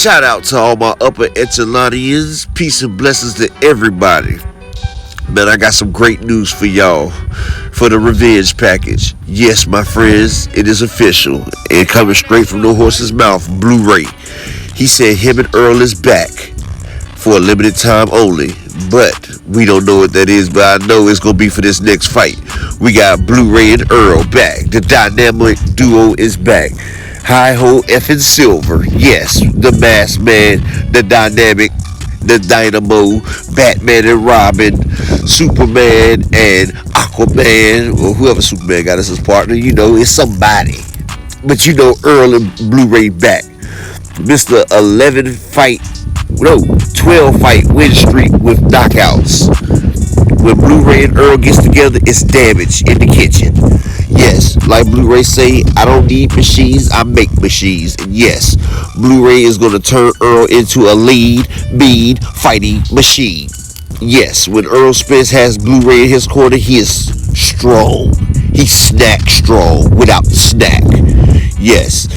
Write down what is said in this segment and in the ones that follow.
Shout out to all my upper echelonians. Peace and blessings to everybody. Man, I got some great news for y'all for the revenge package. Yes, my friends, it is official and coming straight from the horse's mouth, Blu-Ray. He said him and Errol is back for a limited time only, but we don't know what that is, but I know it's going to be for this next fight. We got Blu-Ray and Errol back. The dynamic duo is back. Hi-ho effing silver. Yes, the masked man, the dynamic, the dynamo, Batman and Robin, Superman and Aquaman, or whoever Superman got as his partner, you know, it's somebody. But you know, Errol and Blu-Ray back. Mr. 12 fight win streak with knockouts. When Blu-Ray and Errol gets together, it's damage in the kitchen. Yes, like Blu-Ray say, I don't need machines, I make machines. And yes, Blu-Ray is going to turn Errol into a mean fighting machine. Yes, when Errol Spence has Blu-Ray in his corner, he is strong. He's snack strong without the snack. Yes,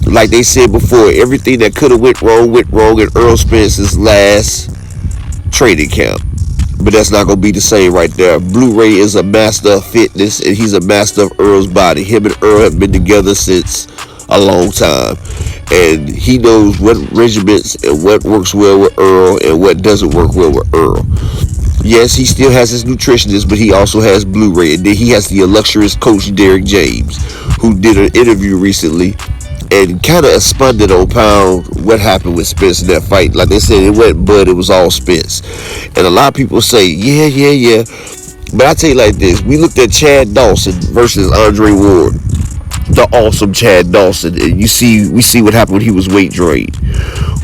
like they said before, everything that could have went wrong in Errol Spence's last training camp. But that's not going to be the same right there. Blu-Ray is a master of fitness, and he's a master of Earl's body. Him and Errol have been together since a long time. And he knows what regiments and what works well with Errol and what doesn't work well with Errol. Yes, he still has his nutritionist, but he also has Blu-Ray. And then he has the illustrious coach, Derek James, who did an interview recently and kind of expanded on what happened with Spence in that fight. Like they said, it wasn't Bud, it was all Spence. And a lot of people say, yeah. But I tell you like this, we looked at Chad Dawson versus Andre Ward. The awesome Chad Dawson. And we see what happened when he was weight drained.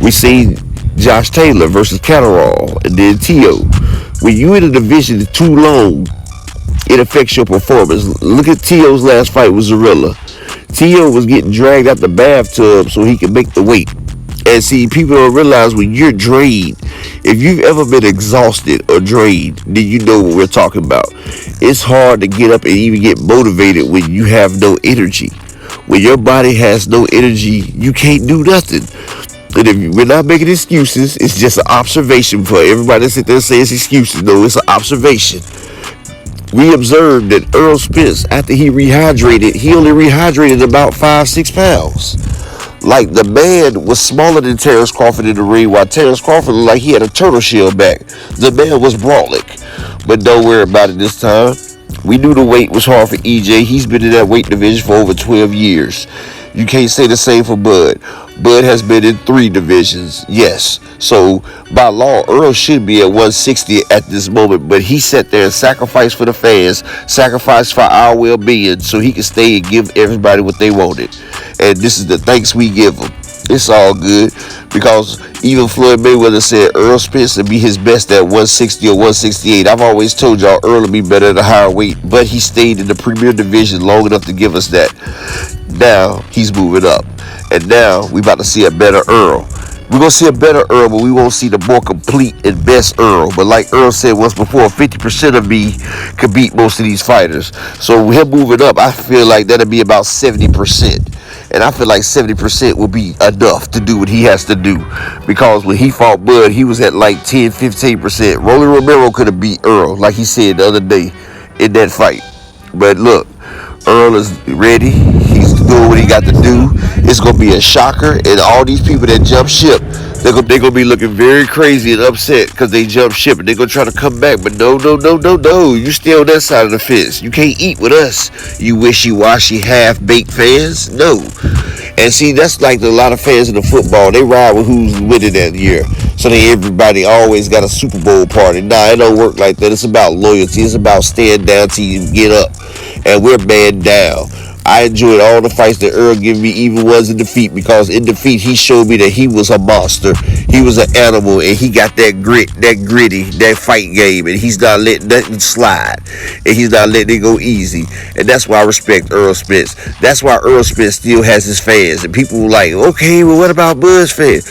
We see Josh Taylor versus Catterall and then T.O. When you in a division too long, it affects your performance. Look at T.O.'s last fight with Zorilla. T.O. was getting dragged out the bathtub so he could make the weight. And see, people don't realize when you're drained, if you've ever been exhausted or drained, then you know what we're talking about. It's hard to get up and even get motivated when you have no energy. When your body has no energy, you can't do nothing. And we're not making excuses, it's just an observation for everybody to sit there and say it's excuses. No, it's an observation. We observed that Errol Spence, after he rehydrated, he only rehydrated about 5-6 pounds. Like the man was smaller than Terrence Crawford in the ring, while Terrence Crawford looked like he had a turtle shell back. The man was brawling. But don't worry about it this time. We knew the weight was hard for EJ. He's been in that weight division for over 12 years. You can't say the same for Bud. Bud has been in 3 divisions. Yes. So, by law, Errol should be at 160 at this moment, but he sat there and sacrificed for the fans, sacrificed for our well-being so he could stay and give everybody what they wanted. And this is the thanks we give him. It's all good because even Floyd Mayweather said Errol Spence would be his best at 160 or 168. I've always told y'all Errol would be better at a higher weight, but he stayed in the premier division long enough to give us that. Now he's moving up, and now we about to see a better Errol. We're going to see a better Errol, but we won't see the more complete and best Errol. But like Errol said once before, 50% of me could beat most of these fighters. So with him moving up, I feel like that'll be about 70%. And I feel like 70% will be enough to do what he has to do. Because when he fought Bud, he was at like 10, 15%. Rolly Romero could have beat Errol, like he said the other day in that fight. But look, Errol is ready. He's doing what he got to do. It's going to be a shocker. And all these people that jump ship, they're going to be looking very crazy and upset because they jump ship and they're going to try to come back. But no. You stay on that side of the fence. You can't eat with us, you wishy-washy, half-baked fans. No. And see, that's like a lot of fans in the football. They ride with who's winning that year. So they everybody always got a Super Bowl party. Nah, it don't work like that. It's about loyalty. It's about staying down till you get up. And we're man down. I enjoyed all the fights that Errol gave me, even was in defeat, because in defeat he showed me that he was a monster. He was an animal, and he got that grit, that gritty, that fight game, and he's not letting nothing slide, and he's not letting it go easy. And that's why I respect Errol Spence. That's why Errol Spence still has his fans. And people were like, okay, well, what about Bud's fans?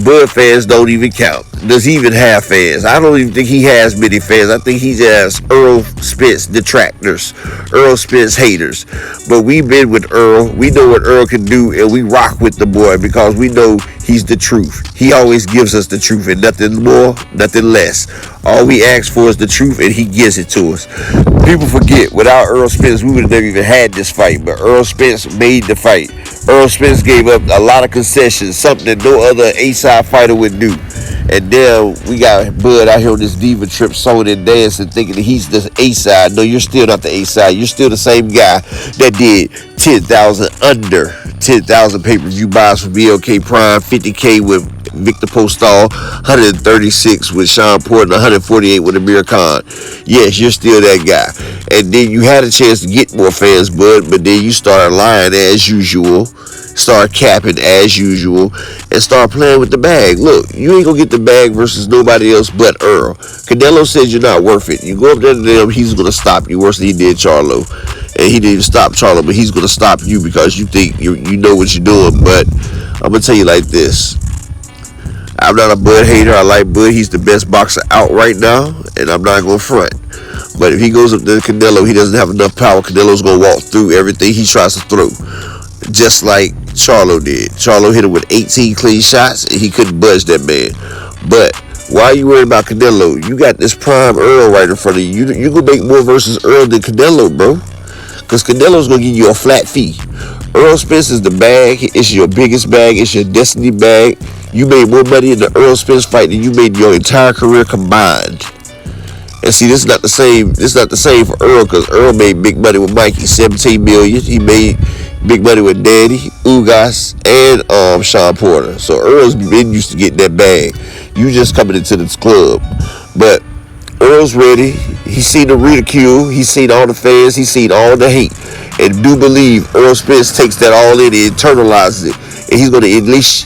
Bud fans don't even count. does he even have fans? I don't even think he has many fans. I think he just has Errol Spence detractors, Errol Spence haters. But we've been with Errol. We know what Errol can do, and we rock with the boy because we know he's the truth. He always gives us the truth and nothing more, nothing less. All we ask for is the truth, and he gives it to us. People forget, without Errol Spence, we would have never even had this fight. But Errol Spence made the fight. Errol Spence gave up a lot of concessions, something that no other A-side fighter would do. And then we got Bud out here on this diva trip, sewing and dancing, thinking that he's the A-side. No, you're still not the A-side. You're still the same guy that did 10,000 under 10,000 pay-per-view buys for BLK Prime, 50K with Victor Postal, 136 with Sean Porter, 148 with Amir Khan. Yes, you're still that guy. And then you had a chance to get more fans, Bud, but then you started lying as usual, start capping as usual, and start playing with the bag. Look, you ain't gonna get the bag versus nobody else but Earl. Canelo said you're not worth it. You go up there to them, he's gonna stop you worse than he did Charlo. And he didn't even stop Charlo, but he's gonna stop you because you think you know what you're doing. But I'm gonna tell you like this. I'm not a Bud hater. I like Bud. He's the best boxer out right now, and I'm not gonna front. But if he goes up to Canelo, he doesn't have enough power. Canelo's gonna walk through everything he tries to throw, just like Charlo did. Charlo hit him with 18 clean shots, and he couldn't budge that man. But why are you worried about Canelo? You got this prime Earl right in front of you. You gonna make more versus Earl than Canelo, bro. Because Canelo's going to give you a flat fee. Errol Spence is the bag. It's your biggest bag. It's your destiny bag. You made more money in the Errol Spence fight than you made your entire career combined. And see, this is not the same. This is not the same for Errol, because Errol made big money with Mikey, $17 million. He made big money with Danny, Ugas, and Sean Porter. So Earl's been used to getting that bag. You just coming into this club. But Earl's ready. He's seen the ridicule. He's seen all the fans. He's seen all the hate. And do believe Errol Spence takes that all in and internalizes it. And he's going to unleash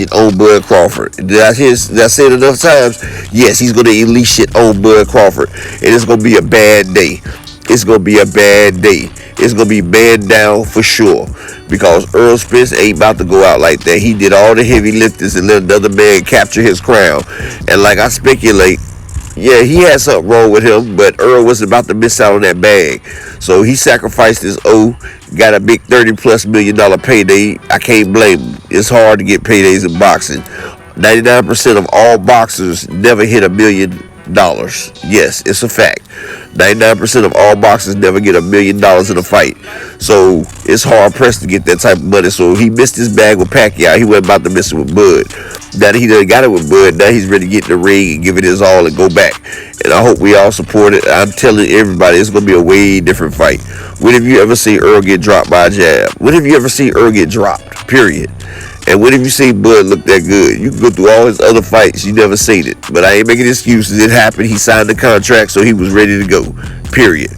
it on Bud Crawford. Did I say it enough times? Yes, he's going to unleash it on Bud Crawford. And it's going to be a bad day. It's going to be a bad day. It's going to be man down for sure. Because Errol Spence ain't about to go out like that. He did all the heavy liftings and let another man capture his crown. And like I speculate, yeah, he had something wrong with him, but Earl wasn't about to miss out on that bag. So he sacrificed his O, got a big $30+ million payday. I can't blame him. It's hard to get paydays in boxing. 99% of all boxers never hit $1 million. Yes, it's a fact. 99% of all boxers never get $1 million in a fight. So it's hard pressed to get that type of money. So he missed his bag with Pacquiao. He wasn't about to miss it with Bud. Now that he done got it with Bud, now he's ready to get in the ring and give it his all and go back. And I hope we all support it. I'm telling everybody, it's going to be a way different fight. When have you ever seen Earl get dropped by a jab? When have you ever seen Earl get dropped? Period. And when have you seen Bud look that good? You can go through all his other fights. You never seen it. But I ain't making excuses. It happened. He signed the contract, so he was ready to go. Period.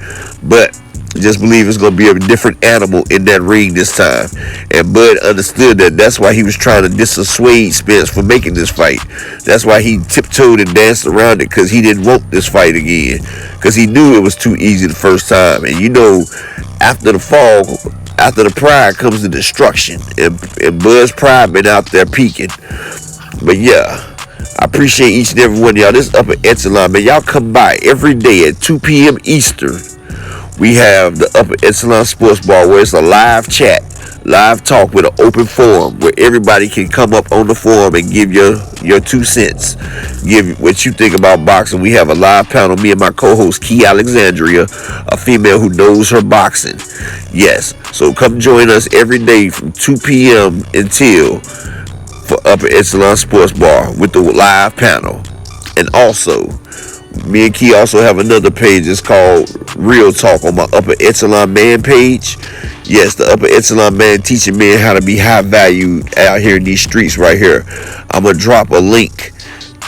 But just believe it's going to be a different animal in that ring this time. And Bud understood that. That's why he was trying to dissuade Spence from making this fight. That's why he tiptoed and danced around it, because he didn't want this fight again. Because he knew it was too easy the first time. And you know, after the fall, after the pride comes the destruction. And Bud's pride been out there peaking. But yeah, I appreciate each and every one of y'all. This upper echelon, man. Y'all come by every day at 2 p.m. Eastern. We have the Upper Echelon Sports Bar, where it's a live chat, live talk with an open forum where everybody can come up on the forum and give your 2 cents. Give what you think about boxing. We have a live panel, me and my co-host, Key Alexandria, a female who knows her boxing. Yes, so come join us every day from 2 p.m. until for Upper Echelon Sports Bar with the live panel. And also, me and Key also have another page. It's called Real Talk on my Upper Echelon Man page. Yes, the Upper Echelon Man teaching men how to be high valued out here in these streets right here. I'm going to drop a link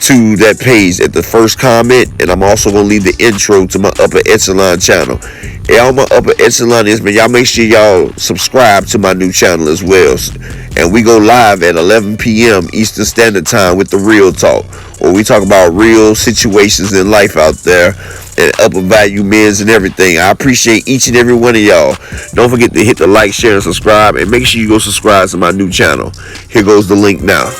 to that page at the first comment, and I'm also going to leave the intro to my Upper Echelon channel. And all my Upper Echelon is, man, y'all make sure y'all subscribe to my new channel as well. And we go live at 11 p.m. Eastern Standard Time with the Real Talk, where we talk about real situations in life out there and upper value men's and everything. I appreciate each and every one of y'all. Don't forget to hit the like, share, and subscribe, and make sure you go subscribe to my new channel. Here goes the link now.